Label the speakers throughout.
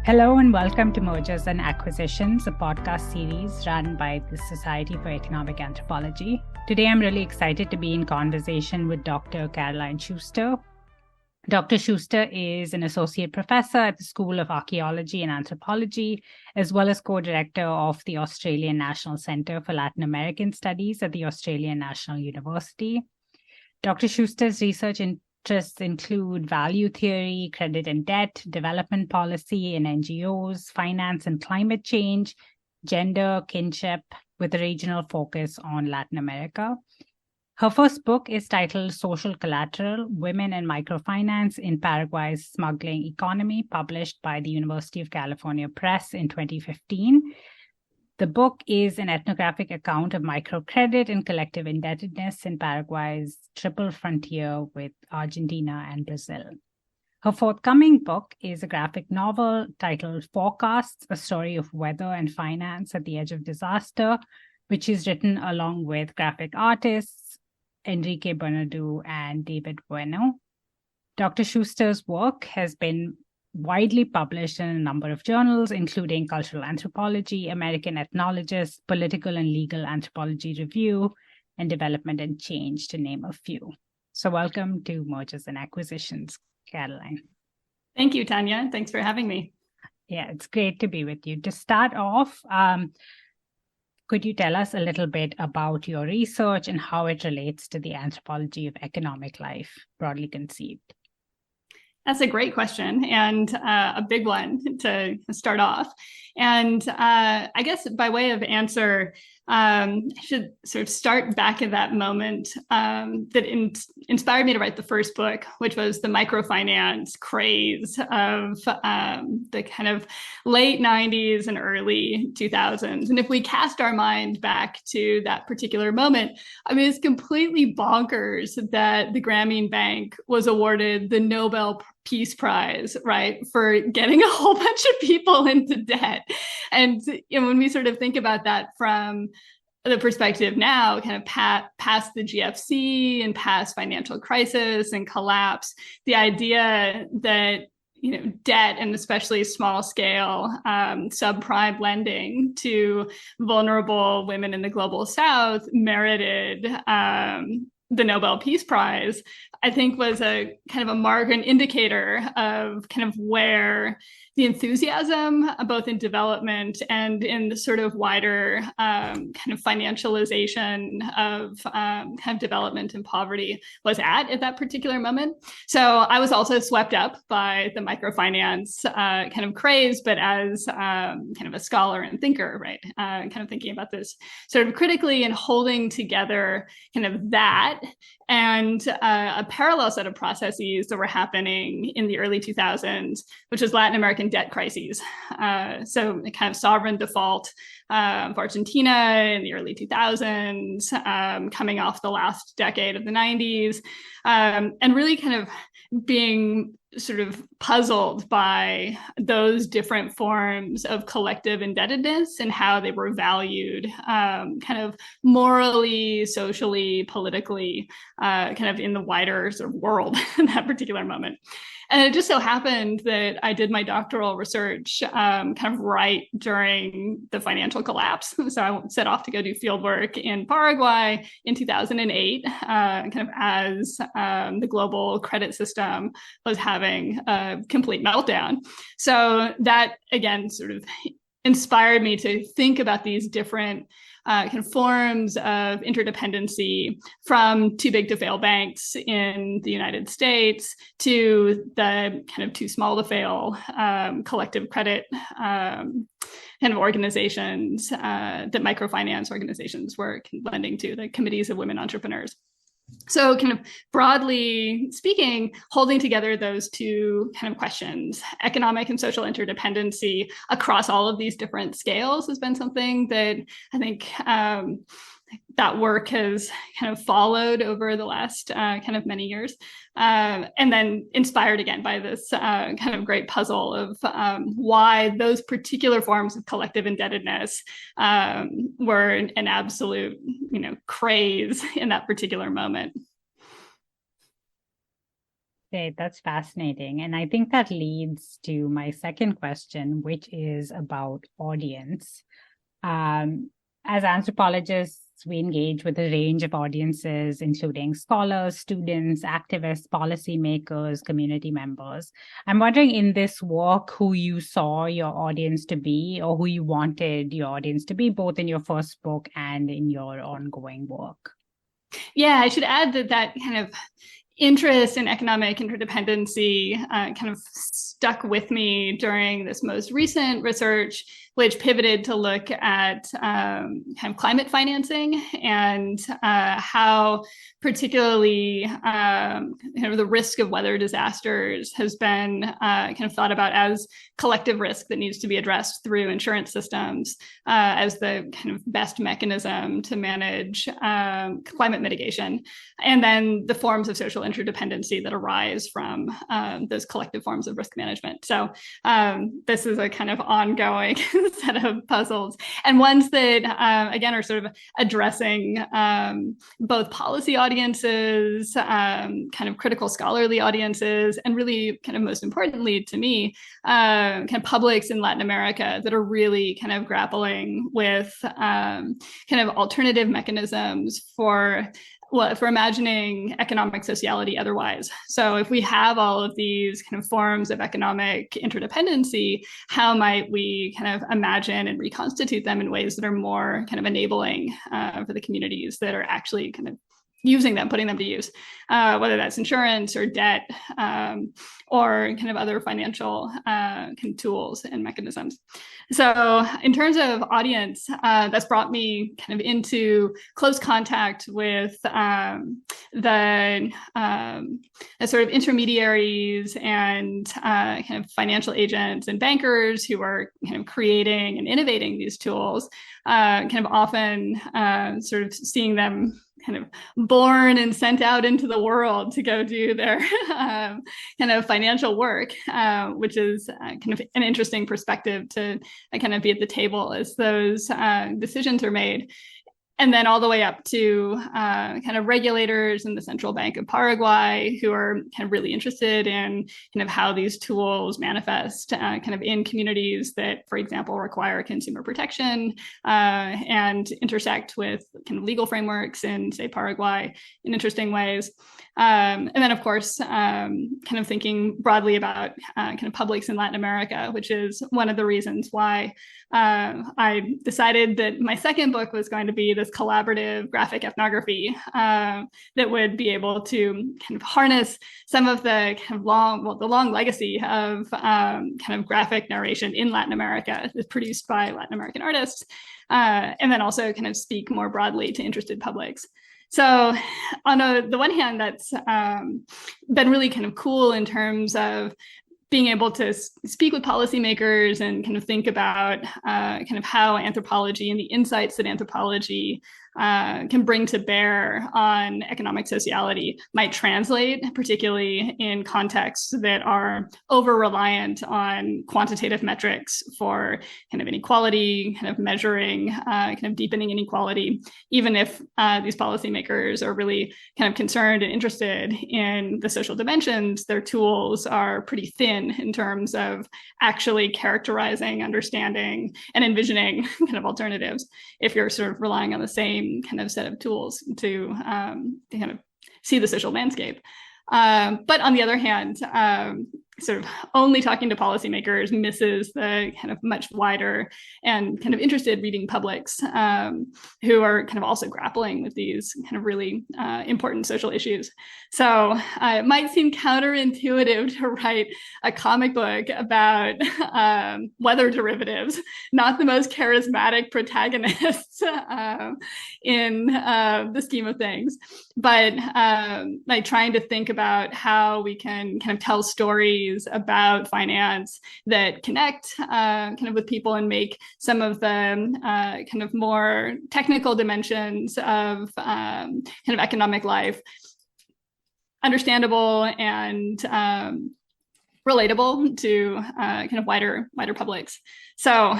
Speaker 1: Hello and welcome to Mergers and Acquisitions, a podcast series run by the Society for Economic Anthropology. Today, I'm really excited to be in conversation with Dr. Caroline Schuster. Dr. Schuster is an associate professor at the School of Archaeology and Anthropology, as well as co-director of the Australian National Centre for Latin American Studies at the Australian National University. Dr. Schuster's research interests include value theory, credit and debt, development policy in NGOs, finance and climate change, gender, kinship, with a regional focus on Latin America. Her first book is titled Social Collateral, Women and Microfinance in Paraguay's Smuggling Economy, published by the University of California Press in 2015. The book is an ethnographic account of microcredit and collective indebtedness in Paraguay's triple frontier with Argentina and Brazil. Her forthcoming book is a graphic novel titled Forecasts, A Story of Weather and Finance at the Edge of Disaster, which is written along with graphic artists Enrique, Bernardou, and David Bueno. Dr. Schuster's work has been widely published in a number of journals, including Cultural Anthropology, American Ethnologist, Political and Legal Anthropology Review, and Development and Change, to name a few. So welcome to Mergers and Acquisitions, Caroline.
Speaker 2: Thank you, Tanya. Thanks for having me.
Speaker 1: Yeah, it's great to be with you. To start off, could you tell us a little bit about your research and how it relates to the anthropology of economic life, broadly conceived?
Speaker 2: That's a great question and a big one to start off. And I guess by way of answer, I should sort of start back at that moment that inspired me to write the first book, which was the microfinance craze of the kind of late 90s and early 2000s. And if we cast our mind back to that particular moment, I mean, it's completely bonkers that the Grameen Bank was awarded the Nobel Peace Prize, right, for getting a whole bunch of people into debt. And when we sort of think about that from the perspective now, kind of past the GFC and past financial crisis and collapse, the idea that debt and especially small scale subprime lending to vulnerable women in the global South merited the Nobel Peace Prize, I think was a kind of a mark, an indicator of kind of where the enthusiasm, both in development and in the sort of wider kind of financialization of kind of development and poverty was at that particular moment. So I was also swept up by the microfinance kind of craze, but as kind of a scholar and thinker, right? Kind of thinking about this sort of critically and holding together kind of that and a parallel set of processes that were happening in the early 2000s, which was Latin American debt crises. So the kind of sovereign default of Argentina in the early 2000s, coming off the last decade of the 90s, and really kind of being sort of puzzled by those different forms of collective indebtedness and how they were valued kind of morally, socially, politically, kind of in the wider sort of world in that particular moment. And it just so happened that I did my doctoral research kind of right during the financial collapse. So I set off to go do field work in Paraguay in 2008, kind of as the global credit system was having a complete meltdown. So that, again, sort of inspired me to think about these different kind of forms of interdependency, from too big to fail banks in the United States to the kind of too small to fail collective credit kind of organizations that microfinance organizations were lending to, the committees of women entrepreneurs. So kind of broadly speaking, holding together those two kind of questions, economic and social interdependency across all of these different scales, has been something that I think that work has kind of followed over the last kind of many years. And then inspired again by this kind of great puzzle of why those particular forms of collective indebtedness were an absolute, craze in that particular moment.
Speaker 1: Great, that's fascinating. And I think that leads to my second question, which is about audience. As anthropologists, we engage with a range of audiences, including scholars, students, activists, policymakers, community members. I'm wondering in this work who you saw your audience to be or who you wanted your audience to be, both in your first book and in your ongoing work.
Speaker 2: Yeah, I should add that kind of interest in economic interdependency kind of stuck with me during this most recent research, which pivoted to look at kind of climate financing and how particularly kind of the risk of weather disasters has been kind of thought about as collective risk that needs to be addressed through insurance systems as the kind of best mechanism to manage climate mitigation. And then the forms of social interdependency that arise from those collective forms of risk management. So this is a kind of ongoing set of puzzles, and ones that, again, are sort of addressing both policy audiences, kind of critical scholarly audiences, and really kind of most importantly to me, kind of publics in Latin America that are really kind of grappling with kind of alternative mechanisms for imagining economic sociality otherwise. So if we have all of these kind of forms of economic interdependency, how might we kind of imagine and reconstitute them in ways that are more kind of enabling for the communities that are actually kind of using them, putting them to use, whether that's insurance or debt or kind of other financial kind of tools and mechanisms. So in terms of audience, that's brought me kind of into close contact with the sort of intermediaries and kind of financial agents and bankers who are kind of creating and innovating these tools, kind of often sort of seeing them kind of born and sent out into the world to go do their kind of financial work, which is kind of an interesting perspective to kind of be at the table as those decisions are made. And then all the way up to kind of regulators in the Central Bank of Paraguay who are kind of really interested in kind of how these tools manifest kind of in communities that, for example, require consumer protection and intersect with kind of legal frameworks in, say, Paraguay in interesting ways. And then, of course, kind of thinking broadly about kind of publics in Latin America, which is one of the reasons why I decided that my second book was going to be this collaborative graphic ethnography that would be able to kind of harness some of the kind of long legacy of kind of graphic narration in Latin America that's produced by Latin American artists, and then also kind of speak more broadly to interested publics. So on the one hand, that's been really kind of cool in terms of being able to speak with policymakers and kind of think about kind of how anthropology and the insights that anthropology can bring to bear on economic sociality might translate, particularly in contexts that are over-reliant on quantitative metrics for kind of inequality, kind of measuring, kind of deepening inequality, even if these policymakers are really kind of concerned and interested in the social dimensions, their tools are pretty thin in terms of actually characterizing, understanding, and envisioning kind of alternatives if you're sort of relying on the same kind of set of tools to kind of see the social landscape. But on the other hand, sort of only talking to policymakers misses the kind of much wider and kind of interested reading publics who are kind of also grappling with these kind of really important social issues. So it might seem counterintuitive to write a comic book about weather derivatives, not the most charismatic protagonists in the scheme of things, but like trying to think about how we can kind of tell stories about finance that connect kind of with people and make some of the kind of more technical dimensions of kind of economic life understandable and relatable to kind of wider publics. So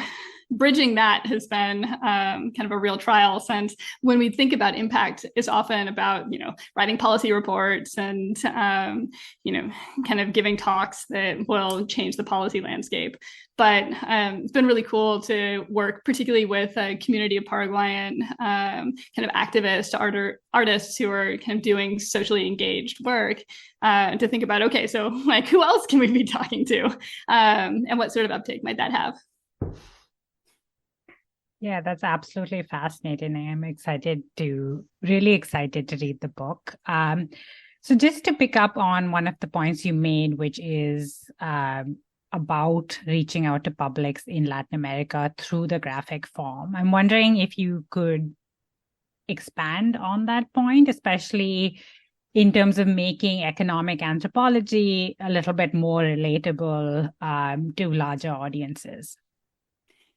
Speaker 2: bridging that has been kind of a real trial, since when we think about impact, it's often about, writing policy reports and, kind of giving talks that will change the policy landscape. But it's been really cool to work particularly with a community of Paraguayan kind of activist artists who are kind of doing socially engaged work, to think about, okay, so like who else can we be talking to, and what sort of uptake might that have?
Speaker 1: Yeah, that's absolutely fascinating. I'm really excited to read the book. So just to pick up on one of the points you made, which is about reaching out to publics in Latin America through the graphic form, I'm wondering if you could expand on that point, especially in terms of making economic anthropology a little bit more relatable to larger audiences.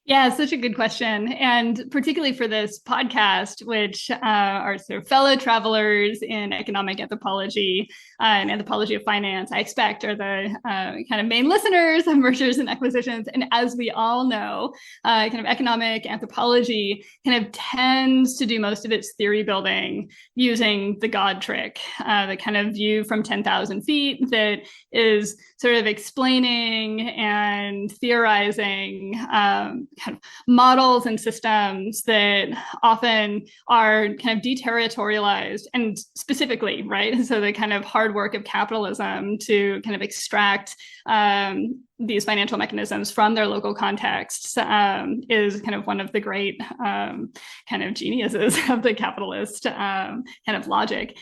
Speaker 2: Yeah, such a good question. And particularly for this podcast, which are sort of fellow travelers in economic anthropology and anthropology of finance, I expect are the kind of main listeners of mergers and acquisitions. And as we all know, kind of economic anthropology kind of tends to do most of its theory building using the God trick, the kind of view from 10,000 feet that is sort of explaining and theorizing kind of models and systems that often are kind of deterritorialized, and specifically, right? So the kind of hard work of capitalism to kind of extract these financial mechanisms from their local contexts is kind of one of the great kind of geniuses of the capitalist kind of logic.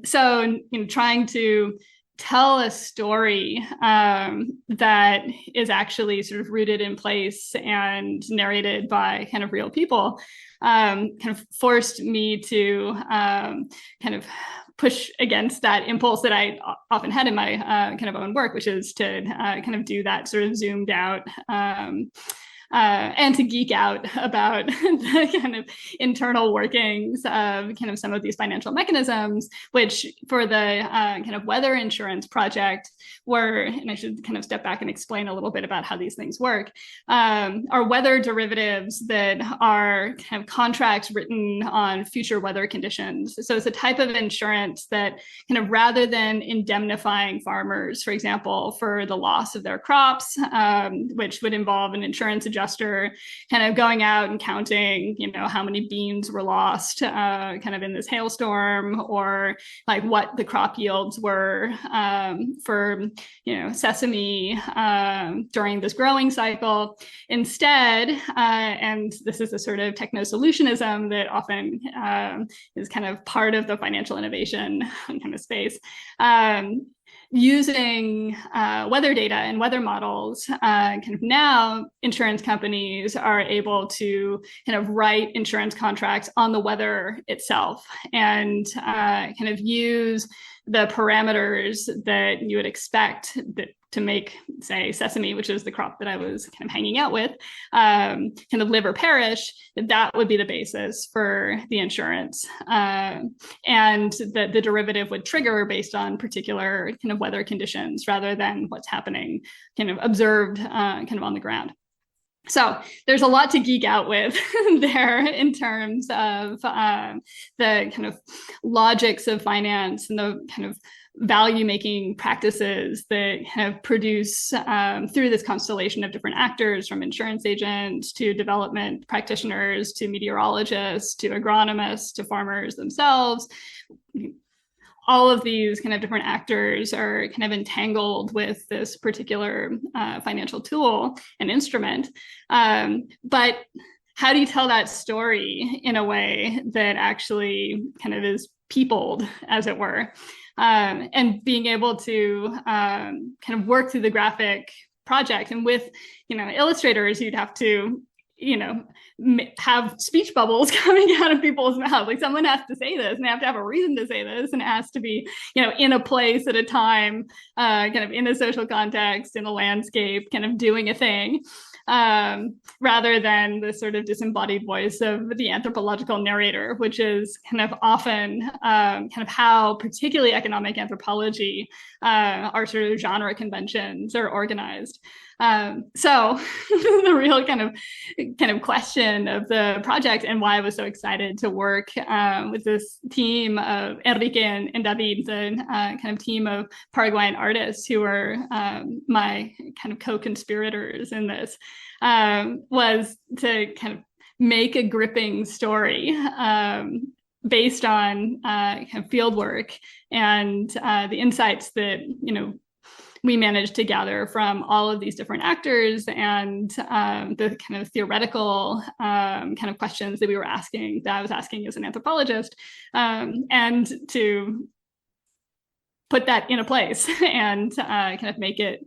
Speaker 2: So, trying to tell a story that is actually sort of rooted in place and narrated by kind of real people kind of forced me to kind of push against that impulse that I often had in my kind of own work, which is to kind of do that sort of zoomed out and to geek out about the kind of internal workings of kind of some of these financial mechanisms, which for the kind of weather insurance project were, and I should kind of step back and explain a little bit about how these things work, are weather derivatives that are kind of contracts written on future weather conditions. So it's a type of insurance that kind of, rather than indemnifying farmers, for example, for the loss of their crops, which would involve an insurance adjuster kind of going out and counting, how many beans were lost kind of in this hailstorm, or like what the crop yields were for, sesame during this growing cycle. Instead, and this is a sort of techno-solutionism that often is kind of part of the financial innovation kind of space, using weather data and weather models, kind of now insurance companies are able to kind of write insurance contracts on the weather itself and kind of use the parameters that you would expect to make, say, sesame, which is the crop that I was kind of hanging out with, kind of live or perish, that would be the basis for the insurance. And the derivative would trigger based on particular kind of weather conditions rather than what's happening kind of observed kind of on the ground. So there's a lot to geek out with there in terms of the kind of logics of finance and the kind of value-making practices that have produced through this constellation of different actors, from insurance agents to development practitioners to meteorologists to agronomists to farmers themselves. All of these kind of different actors are kind of entangled with this particular financial tool and instrument. But how do you tell that story in a way that actually kind of is peopled, as it were? And being able to kind of work through the graphic project. And with, illustrators, you'd have to, have speech bubbles coming out of people's mouths. Like, someone has to say this, and they have to have a reason to say this, and it has to be, in a place at a time, kind of in a social context, in a landscape, kind of doing a thing. rather than the sort of disembodied voice of the anthropological narrator, which is kind of often kind of how particularly economic anthropology, our sort of genre conventions are organized. So the real kind of question of the project and why I was so excited to work with this team of Enrique and David, the kind of team of Paraguayan artists who were my kind of co-conspirators in this, was to kind of make a gripping story based on kind of field work and the insights that, we managed to gather from all of these different actors and the kind of theoretical kind of questions that I was asking as an anthropologist, and to put that in a place and kind of make it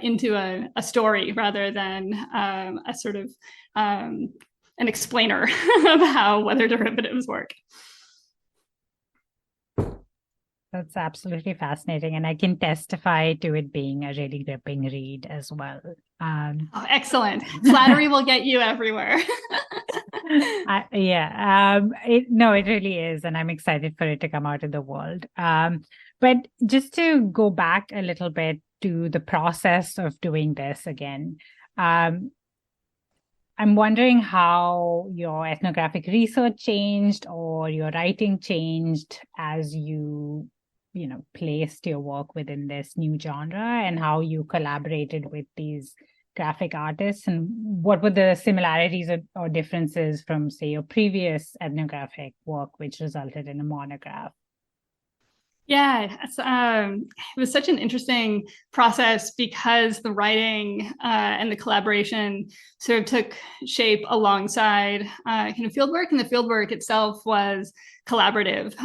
Speaker 2: into a story rather than a sort of an explainer of how weather derivatives work.
Speaker 1: That's absolutely fascinating. And I can testify to it being a really gripping read as well.
Speaker 2: Excellent. Flattery will get you everywhere.
Speaker 1: It really is. And I'm excited for it to come out in the world. But just to go back a little bit to the process of doing this again, I'm wondering how your ethnographic research changed or your writing changed as you placed your work within this new genre, and how you collaborated with these graphic artists, and what were the similarities or differences from, say, your previous ethnographic work, which resulted in a monograph.
Speaker 2: Yeah, it was such an interesting process because the writing and the collaboration sort of took shape alongside kind of fieldwork, and the fieldwork itself was collaborative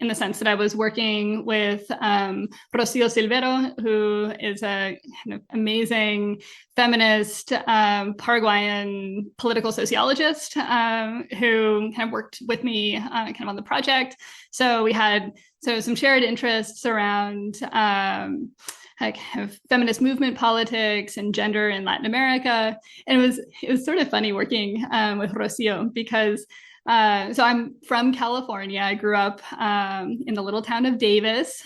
Speaker 2: in the sense that I was working with Rocio Silvero, who is a kind of amazing feminist Paraguayan political sociologist who kind of worked with me kind of on the project. So we had some shared interests around like feminist movement politics and gender in Latin America. And it was sort of funny working with Rocio because so I'm from California. I grew up in the little town of Davis,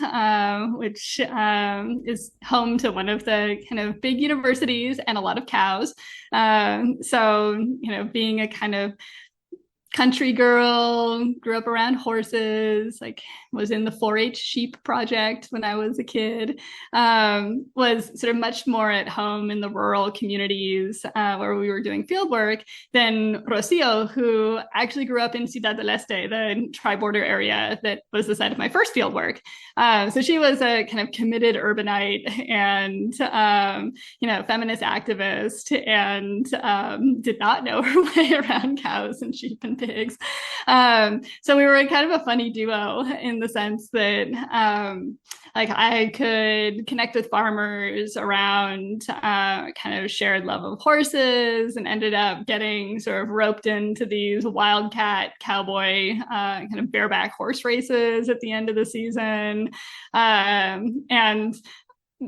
Speaker 2: which is home to one of the kind of big universities and a lot of cows. So, being a kind of country girl, grew up around horses, like was in the 4-H sheep project when I was a kid, was sort of much more at home in the rural communities where we were doing field work than Rocio, who actually grew up in Ciudad del Este, the tri-border area that was the site of my first field work. So she was a kind of committed urbanite and, feminist activist, and did not know her way around cows and sheep and pigs. So we were kind of a funny duo in the sense that like I could connect with farmers around kind of shared love of horses, and ended up getting sort of roped into these wildcat cowboy kind of bareback horse races at the end of the season. And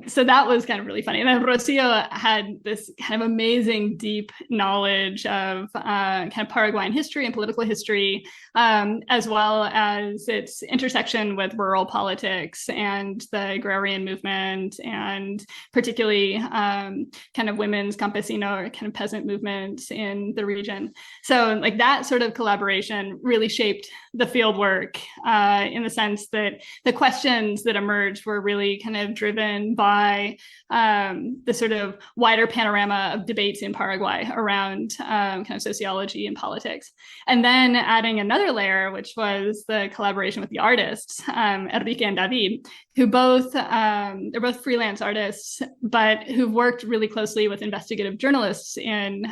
Speaker 2: so that was kind of really funny. And then Rocio had this kind of amazing, deep knowledge of kind of Paraguayan history and political history, as well as its intersection with rural politics and the agrarian movement, and particularly kind of women's campesino or kind of peasant movements in the region. So like that sort of collaboration really shaped the field work in the sense that the questions that emerged were really kind of driven by the sort of wider panorama of debates in Paraguay around kind of sociology and politics. And then adding another layer, which was the collaboration with the artists, Enrique and David, who both, they're both freelance artists, but who've worked really closely with investigative journalists in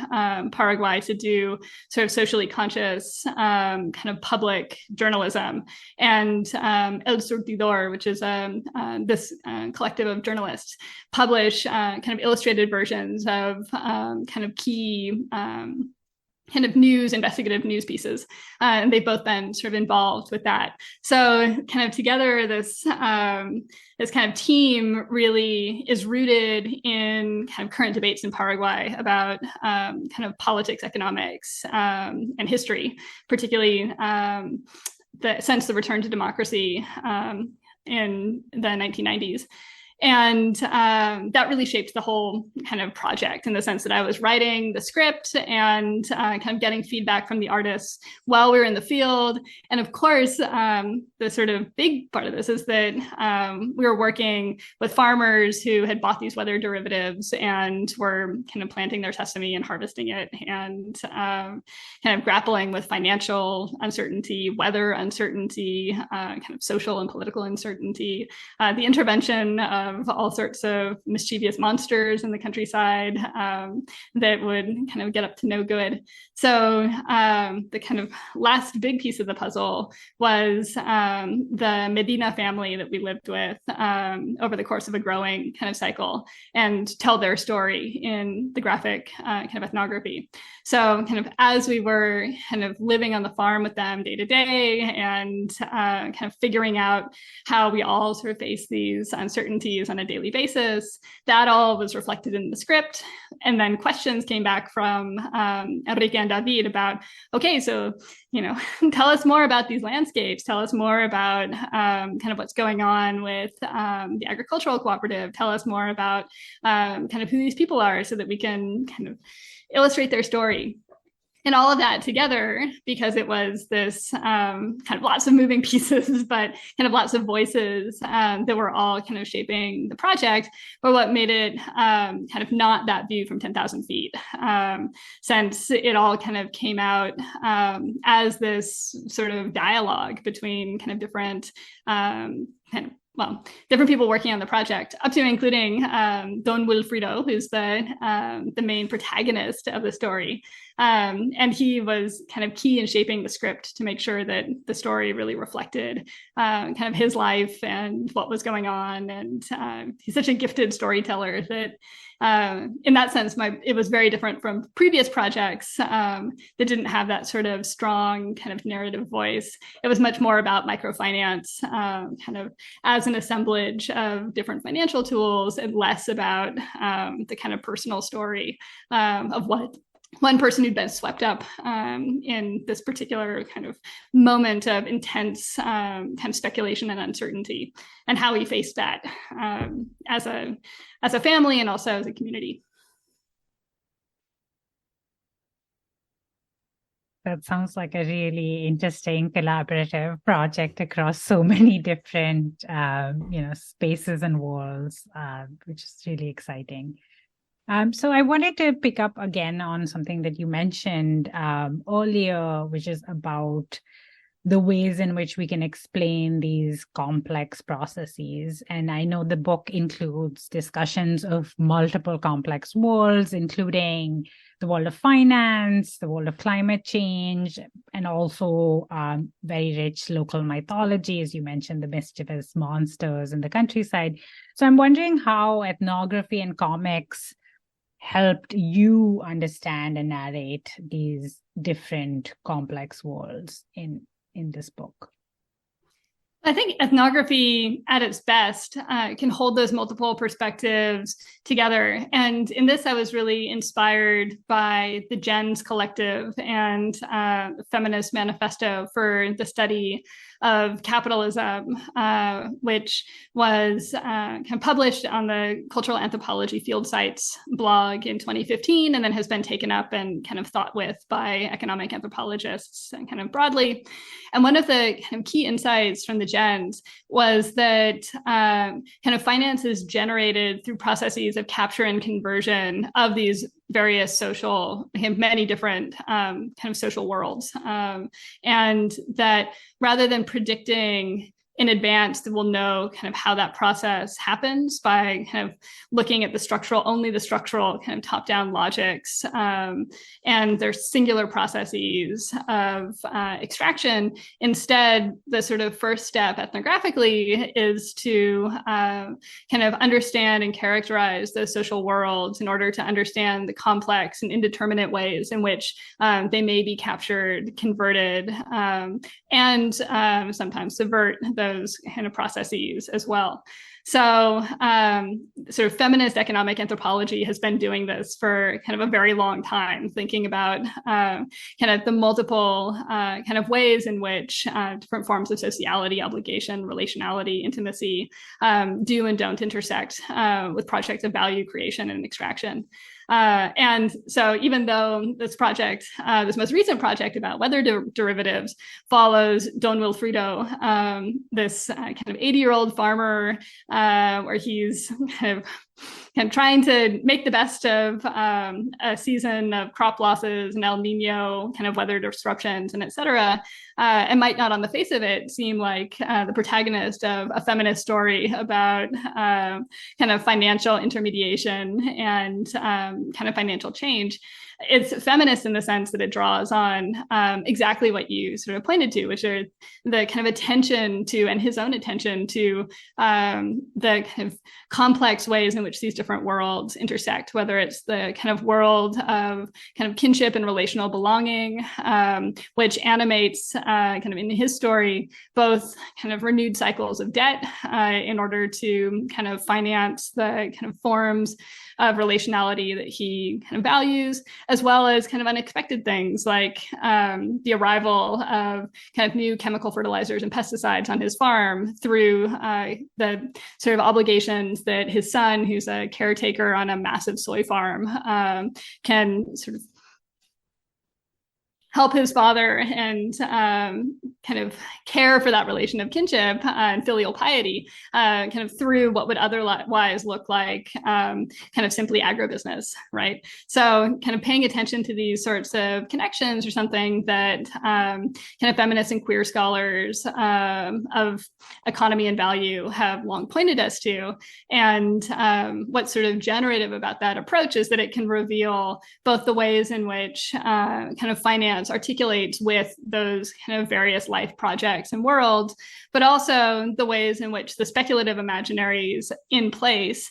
Speaker 2: Paraguay to do sort of socially conscious kind of public journalism. And El Surtidor, which is this collective of journalists, publish kind of illustrated versions of kind of key kind of investigative news pieces. And they've both been sort of involved with that. So kind of together, this kind of team really is rooted in kind of current debates in Paraguay about kind of politics, economics, and history, particularly since the return to democracy in the 1990s. And that really shaped the whole kind of project in the sense that I was writing the script and kind of getting feedback from the artists while we were in the field. And of course, the sort of big part of this is that we were working with farmers who had bought these weather derivatives and were kind of planting their sesame and harvesting it, and kind of grappling with financial uncertainty, weather uncertainty, kind of social and political uncertainty, the intervention of all sorts of mischievous monsters in the countryside that would kind of get up to no good. So the kind of last big piece of the puzzle was the Medina family that we lived with over the course of a growing kind of cycle, and tell their story in the graphic kind of ethnography. So kind of as we were kind of living on the farm with them day to day and kind of figuring out how we all sort of face these uncertainties on a daily basis, that all was reflected in the script. And then questions came back from Enrique and David about, okay, so, tell us more about these landscapes, tell us more about kind of what's going on with the agricultural cooperative, tell us more about kind of who these people are so that we can kind of illustrate their story. And all of that together, because it was this kind of lots of moving pieces, but kind of lots of voices that were all kind of shaping the project, but what made it kind of not that view from 10,000 feet, since it all kind of came out as this sort of dialogue between kind of different different people working on the project, up to including Don Wilfrido, who's the main protagonist of the story. And he was kind of key in shaping the script to make sure that the story really reflected kind of his life and what was going on. And he's such a gifted storyteller that in that sense, it was very different from previous projects that didn't have that sort of strong kind of narrative voice. It was much more about microfinance kind of as an assemblage of different financial tools, and less about the kind of personal story of what one person who'd been swept up in this particular kind of moment of intense kind of speculation and uncertainty, and how we faced that as a family and also as a community.
Speaker 1: That sounds like a really interesting collaborative project across so many different, spaces and walls, which is really exciting. So I wanted to pick up again on something that you mentioned earlier, which is about the ways in which we can explain these complex processes. And I know the book includes discussions of multiple complex worlds, including the world of finance, the world of climate change, and also very rich local mythology, as you mentioned, the mischievous monsters in the countryside. So I'm wondering how ethnography and comics helped you understand and narrate these different complex worlds in this book.
Speaker 2: I think ethnography at its best can hold those multiple perspectives together. And in this, I was really inspired by the GENS Collective and the Feminist Manifesto for the Study of Capitalism, which was kind of published on the Cultural Anthropology Field Sites blog in 2015, and then has been taken up and kind of thought with by economic anthropologists and kind of broadly. And one of the kind of key insights from the GENS was that kind of finance is generated through processes of capture and conversion of these various many different kind of social worlds. And that rather than predicting in advance, we'll know kind of how that process happens by kind of looking at only the structural kind of top-down logics and their singular processes of extraction. Instead, the sort of first step ethnographically is to kind of understand and characterize those social worlds in order to understand the complex and indeterminate ways in which they may be captured, converted, and sometimes subvert those kind of processes as well. So sort of feminist economic anthropology has been doing this for kind of a very long time, thinking about kind of the multiple kind of ways in which different forms of sociality, obligation, relationality, intimacy do and don't intersect with projects of value creation and extraction. And so even though this project, this most recent project about weather derivatives follows Don Wilfrido, this kind of 80-year-old farmer, where he's kind of trying to make the best of a season of crop losses and El Nino kind of weather disruptions and et cetera, and might not on the face of it seem like the protagonist of a feminist story about kind of financial intermediation and kind of financial change. It's feminist in the sense that it draws on exactly what you sort of pointed to, which are the kind of attention to, and his own attention to, the kind of complex ways in which these different worlds intersect, whether it's the kind of world of kind of kinship and relational belonging, which animates kind of in his story, both kind of renewed cycles of debt in order to kind of finance the kind of forms of relationality that he kind of values, as well as kind of unexpected things like the arrival of kind of new chemical fertilizers and pesticides on his farm through the sort of obligations that his son, who's a caretaker on a massive soy farm, can sort of help his father and kind of care for that relation of kinship and filial piety kind of through what would otherwise look like kind of simply agribusiness, right? So kind of paying attention to these sorts of connections or something that kind of feminists and queer scholars of economy and value have long pointed us to. And what's sort of generative about that approach is that it can reveal both the ways in which kind of finance articulates with those kind of various life projects and worlds, but also the ways in which the speculative imaginaries in place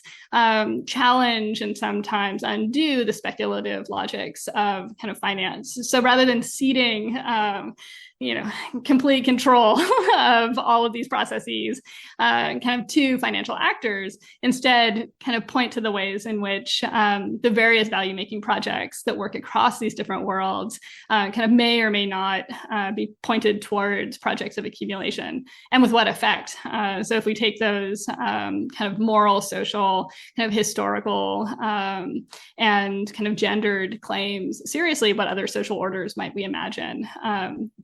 Speaker 2: challenge and sometimes undo the speculative logics of kind of finance. So rather than ceding complete control of all of these processes kind of to financial actors, instead kind of point to the ways in which the various value-making projects that work across these different worlds kind of may or may not be pointed towards projects of accumulation, and with what effect. So if we take those kind of moral, social, kind of historical, and kind of gendered claims seriously, what other social orders might we imagine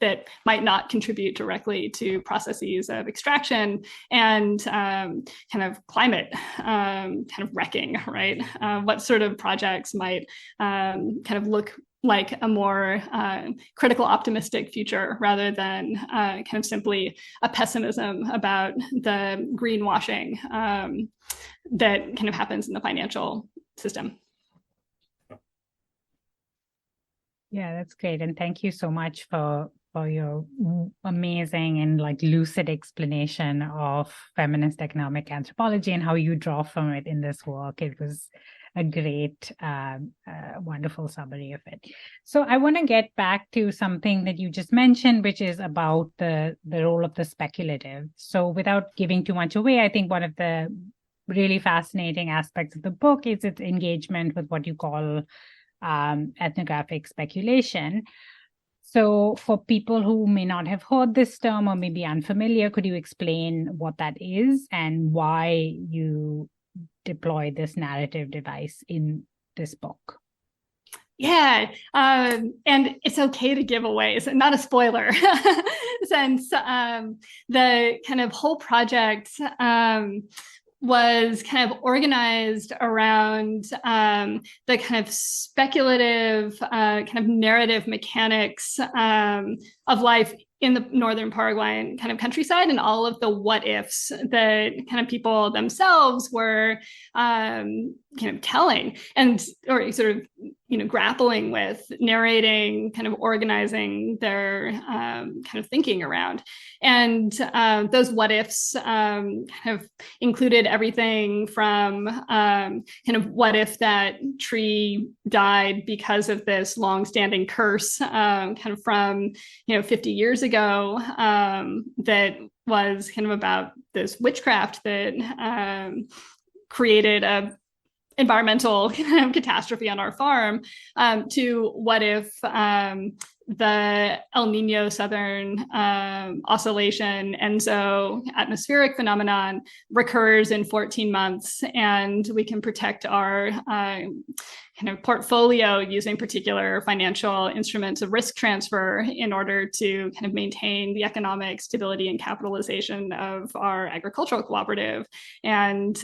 Speaker 2: that might not contribute directly to processes of extraction and kind of climate kind of wrecking, right? What sort of projects might kind of look like a more critical, optimistic future rather than kind of simply a pessimism about the greenwashing that kind of happens in the financial system.
Speaker 1: Yeah, that's great. And thank you so much for your amazing and like lucid explanation of feminist economic anthropology and how you draw from it in this work. It was a great, wonderful summary of it. So I want to get back to something that you just mentioned, which is about the role of the speculative. So without giving too much away, I think one of the really fascinating aspects of the book is its engagement with what you call ethnographic speculation. So for people who may not have heard this term or may be unfamiliar, could you explain what that is and why you deploy this narrative device in this book?
Speaker 2: Yeah, and it's okay to give away, so not a spoiler, since the kind of whole project was kind of organized around the kind of speculative kind of narrative mechanics of life in the northern Paraguayan kind of countryside, and all of the what ifs that kind of people themselves were kind of telling and or sort of grappling with, narrating, kind of organizing their kind of thinking around. And those what ifs kind of included everything from kind of what if that tree died because of this long-standing curse kind of from 50 years ago that was kind of about this witchcraft that created a environmental kind of catastrophe on our farm, to what if the El Nino Southern Oscillation ENSO atmospheric phenomenon recurs in 14 months, and we can protect our kind of portfolio using particular financial instruments of risk transfer in order to kind of maintain the economic stability and capitalization of our agricultural cooperative, and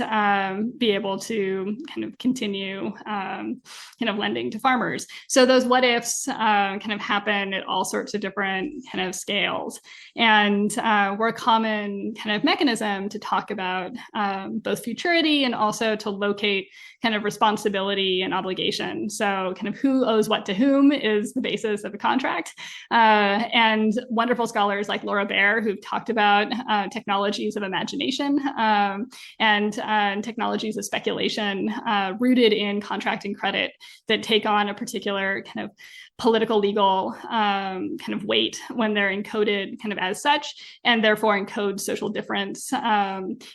Speaker 2: be able to kind of continue kind of lending to farmers. So those what ifs kind of happen at all sorts of different kind of scales, and were a common kind of mechanism to talk about both futurity and also to locate kind of responsibility and obligation. So kind of who owes what to whom is the basis of a contract. And wonderful scholars like Laura Baer, who've talked about technologies of imagination and technologies of speculation rooted in contract and credit that take on a particular kind of political legal kind of weight when they're encoded kind of as such, and therefore encode social difference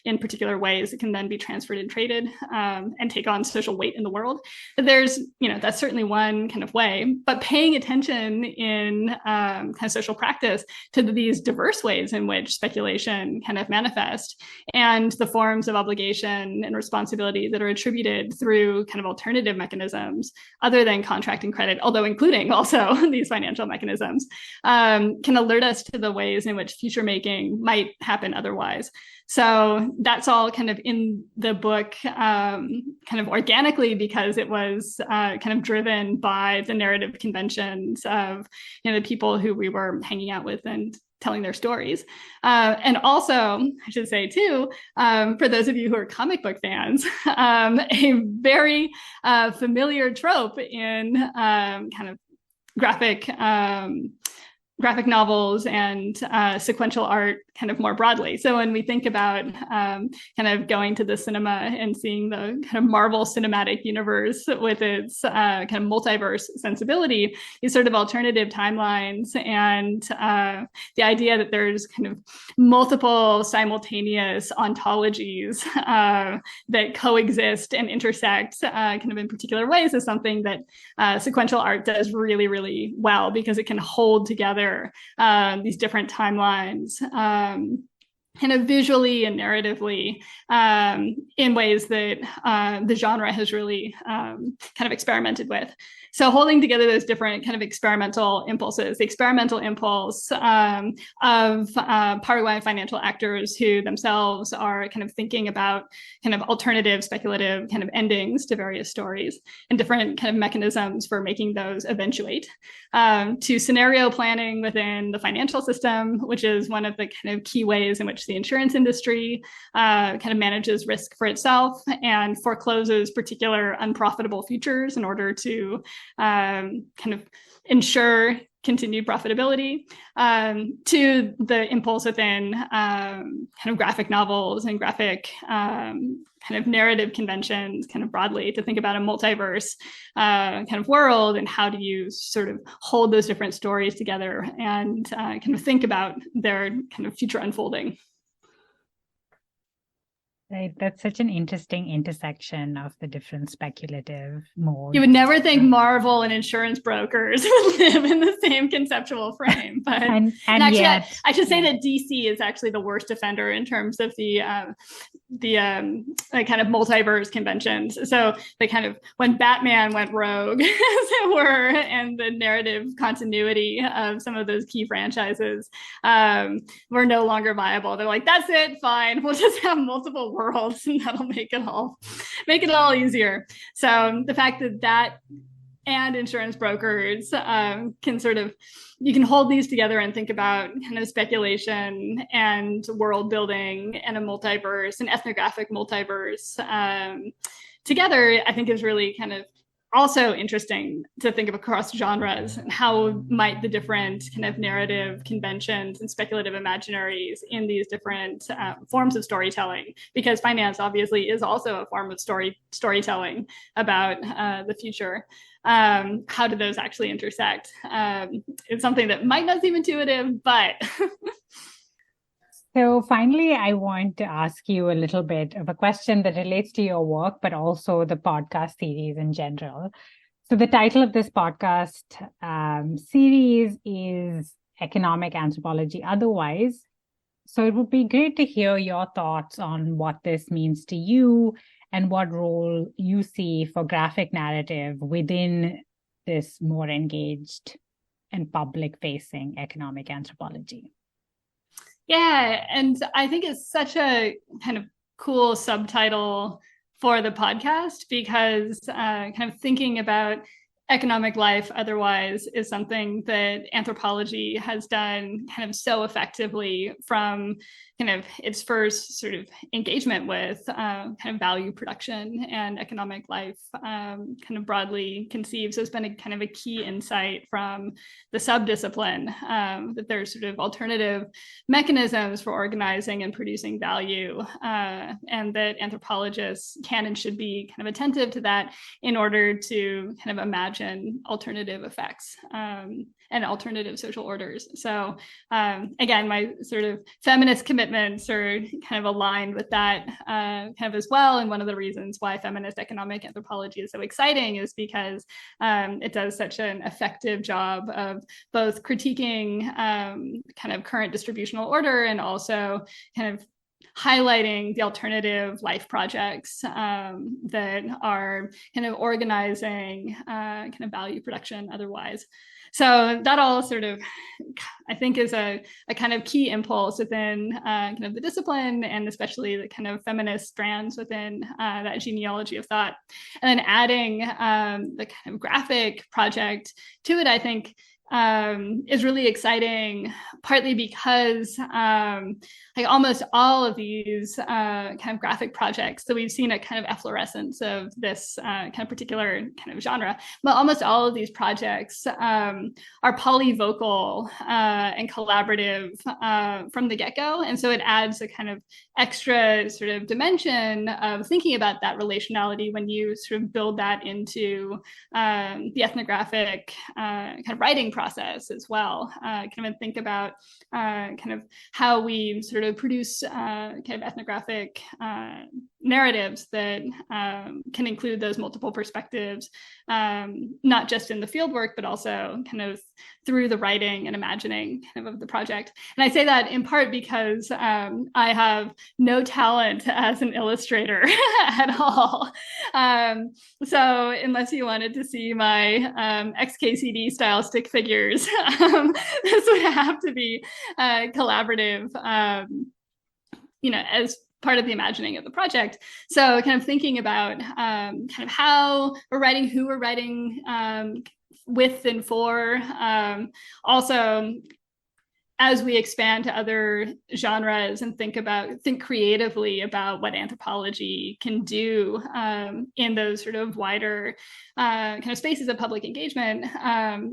Speaker 2: in particular ways that can then be transferred and traded and take on social weight in the world. But there's, that's certainly one kind of way, but paying attention in kind of social practice to these diverse ways in which speculation kind of manifest, and the forms of obligation and responsibility that are attributed through kind of alternative mechanisms other than contract and credit, although including also these financial mechanisms, can alert us to the ways in which future making might happen otherwise. So that's all kind of in the book kind of organically, because it was kind of driven by the narrative conventions of the people who we were hanging out with and telling their stories. And also, I should say too, for those of you who are comic book fans, a very familiar trope in kind of graphic novels and sequential art kind of more broadly. So when we think about kind of going to the cinema and seeing the kind of Marvel cinematic universe with its kind of multiverse sensibility, these sort of alternative timelines, and the idea that there's kind of multiple simultaneous ontologies that coexist and intersect kind of in particular ways is something that sequential art does really, really well, because it can hold together these different timelines kind of visually and narratively in ways that the genre has really kind of experimented with. So holding together those different kind of experimental impulses, the experimental impulse of Paraguayan financial actors who themselves are kind of thinking about kind of alternative, speculative kind of endings to various stories, and different kind of mechanisms for making those eventuate, to scenario planning within the financial system, which is one of the kind of key ways in which the insurance industry kind of manages risk for itself and forecloses particular unprofitable futures in order to kind of ensure continued profitability, to the impulse within kind of graphic novels and graphic kind of narrative conventions kind of broadly to think about a multiverse kind of world, and how do you sort of hold those different stories together and kind of think about their kind of future unfolding.
Speaker 1: Right, that's such an interesting intersection of the different speculative modes.
Speaker 2: You would never think Marvel and insurance brokers would live in the same conceptual frame, but and actually, yet, I should say that DC is actually the worst offender in terms of the kind of multiverse conventions. So the kind of when Batman went rogue, as it were, and the narrative continuity of some of those key franchises were no longer viable. They're like, that's it, fine, we'll just have multiple worlds, and that'll make it all easier. So the fact that and insurance brokers can sort of, you can hold these together and think about kind of speculation and world building and a multiverse, an ethnographic multiverse together, I think is really kind of also interesting to think of across genres and how might the different kind of narrative conventions and speculative imaginaries in these different forms of storytelling, because finance obviously is also a form of storytelling about the future. How do those actually intersect? It's something that might not seem intuitive, but
Speaker 1: So finally, I want to ask you a little bit of a question that relates to your work, but also the podcast series in general. So the title of this podcast series is Economic Anthropology Otherwise. So it would be great to hear your thoughts on what this means to you and what role you see for graphic narrative within this more engaged and public-facing economic anthropology.
Speaker 2: Yeah, and I think it's such a kind of cool subtitle for the podcast because kind of thinking about economic life otherwise is something that anthropology has done kind of so effectively from kind of its first sort of engagement with kind of value production and economic life kind of broadly conceived. So it's been a kind of a key insight from the subdiscipline that there's sort of alternative mechanisms for organizing and producing value, and that anthropologists can and should be kind of attentive to that in order to kind of imagine alternative effects and alternative social orders. So again, my sort of feminist commitments are kind of aligned with that kind of as well. And one of the reasons why feminist economic anthropology is so exciting is because it does such an effective job of both critiquing kind of current distributional order and also kind of highlighting the alternative life projects that are kind of organizing kind of value production otherwise. So that all sort of, I think, is a kind of key impulse within kind of the discipline and especially the kind of feminist strands within that genealogy of thought. And then adding the kind of graphic project to it, I think, is really exciting, partly because like almost all of these kind of graphic projects, so we've seen a kind of efflorescence of this kind of particular kind of genre, but almost all of these projects are polyvocal and collaborative from the get-go. And so it adds a kind of extra sort of dimension of thinking about that relationality when you sort of build that into the ethnographic kind of writing process as well. Kind of think about kind of how we sort of produce kind of ethnographic narratives that can include those multiple perspectives, not just in the fieldwork, but also kind of through the writing and imagining kind of the project. And I say that in part because I have no talent as an illustrator at all. So unless you wanted to see my XKCD style stick figures, this would have to be collaborative, you know, as part of the imagining of the project. So kind of thinking about kind of how we're writing, who we're writing with and for. Also, as we expand to other genres and think creatively about what anthropology can do in those sort of wider kind of spaces of public engagement,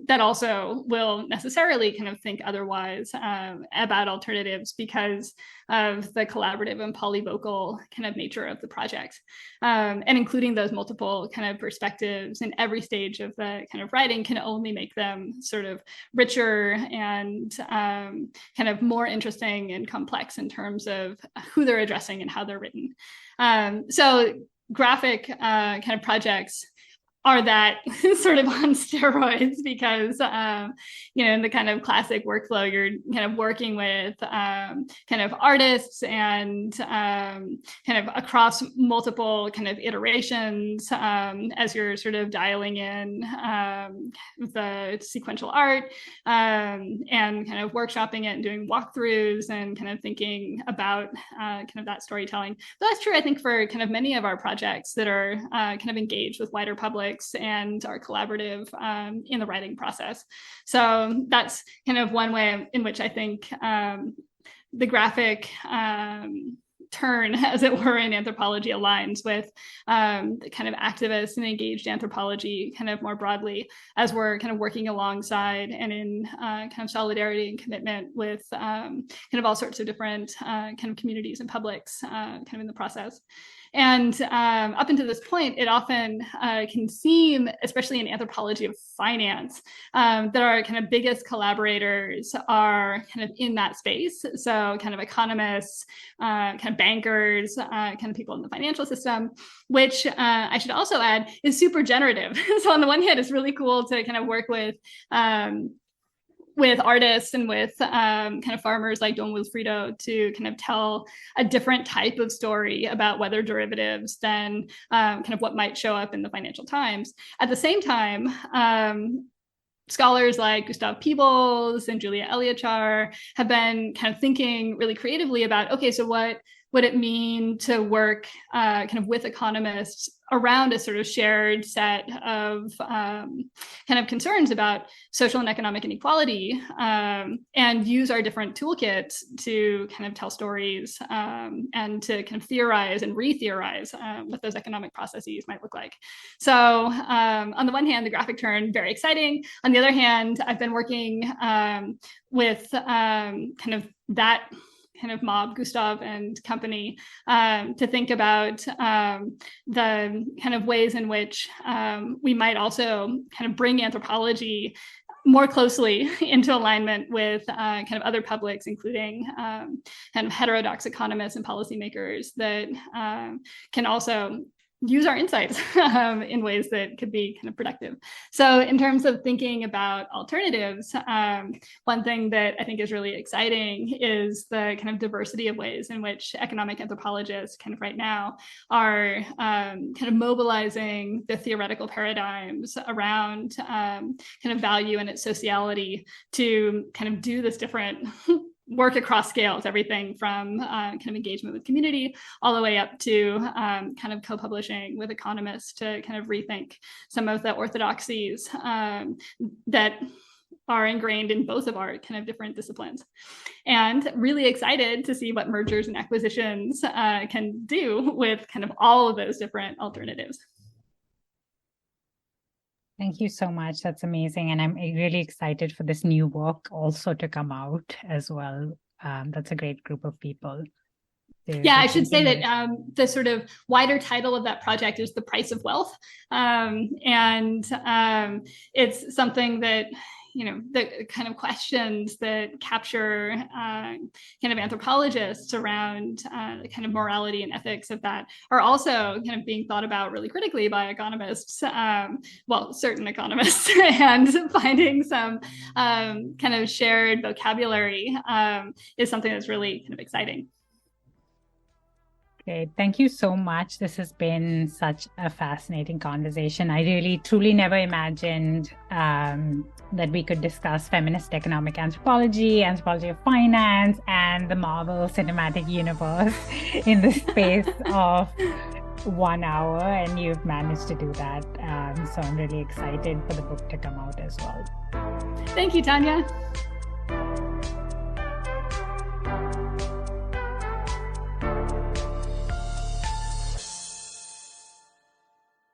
Speaker 2: that also will necessarily kind of think otherwise about alternatives because of the collaborative and polyvocal kind of nature of the project, and including those multiple kind of perspectives in every stage of the kind of writing can only make them sort of richer and kind of more interesting and complex in terms of who they're addressing and how they're written. So graphic kind of projects are that sort of on steroids because, you know, in the kind of classic workflow, you're kind of working with kind of artists and kind of across multiple kind of iterations as you're sort of dialing in the sequential art and kind of workshopping it and doing walkthroughs and kind of thinking about kind of that storytelling. But that's true, I think, for kind of many of our projects that are kind of engaged with wider public publics and are collaborative in the writing process. So that's kind of one way in which I think the graphic turn, as it were, in anthropology aligns with the kind of activist and engaged anthropology kind of more broadly, as we're kind of working alongside and in kind of solidarity and commitment with kind of all sorts of different kind of communities and publics kind of in the process. And up until this point, it often can seem, especially in anthropology of finance, that our kind of biggest collaborators are kind of in that space. So kind of economists, kind of bankers, kind of people in the financial system, which I should also add is super generative. So on the one hand, it's really cool to kind of work with artists and with kind of farmers like Don Wilfrido to kind of tell a different type of story about weather derivatives than kind of what might show up in the Financial Times. At the same time, scholars like Gustav Peebles and Julia Eliachar have been kind of thinking really creatively about, okay, so what would it mean to work kind of with economists around a sort of shared set of kind of concerns about social and economic inequality, and use our different toolkits to kind of tell stories and to kind of theorize and re-theorize what those economic processes might look like. So on the one hand, the graphic turn, very exciting. On the other hand, I've been working with kind of that kind of mob, Gustav and company, to think about the kind of ways in which we might also kind of bring anthropology more closely into alignment with kind of other publics, including kind of heterodox economists and policymakers that can also use our insights in ways that could be kind of productive. So in terms of thinking about alternatives, one thing that I think is really exciting is the kind of diversity of ways in which economic anthropologists kind of right now are kind of mobilizing the theoretical paradigms around kind of value and its sociality to kind of do this different work across scales, everything from kind of engagement with community all the way up to kind of co-publishing with economists to kind of rethink some of the orthodoxies that are ingrained in both of our kind of different disciplines. And really excited to see what mergers and acquisitions can do with kind of all of those different alternatives.
Speaker 1: Thank you so much. That's amazing. And I'm really excited for this new work also to come out as well. That's a great group of people.
Speaker 2: Yeah, I should say that the sort of wider title of that project is The Price of Wealth. And it's something that, you know, the kind of questions that capture kind of anthropologists around the kind of morality and ethics of that are also kind of being thought about really critically by economists, well, certain economists, and finding some kind of shared vocabulary is something that's really kind of exciting.
Speaker 1: Great. Thank you so much. This has been such a fascinating conversation. I really, truly never imagined that we could discuss feminist economic anthropology, anthropology of finance, and the Marvel Cinematic Universe in the space of 1 hour, and you've managed to do that. So I'm really excited for the book to come out as well.
Speaker 2: Thank you, Tanya.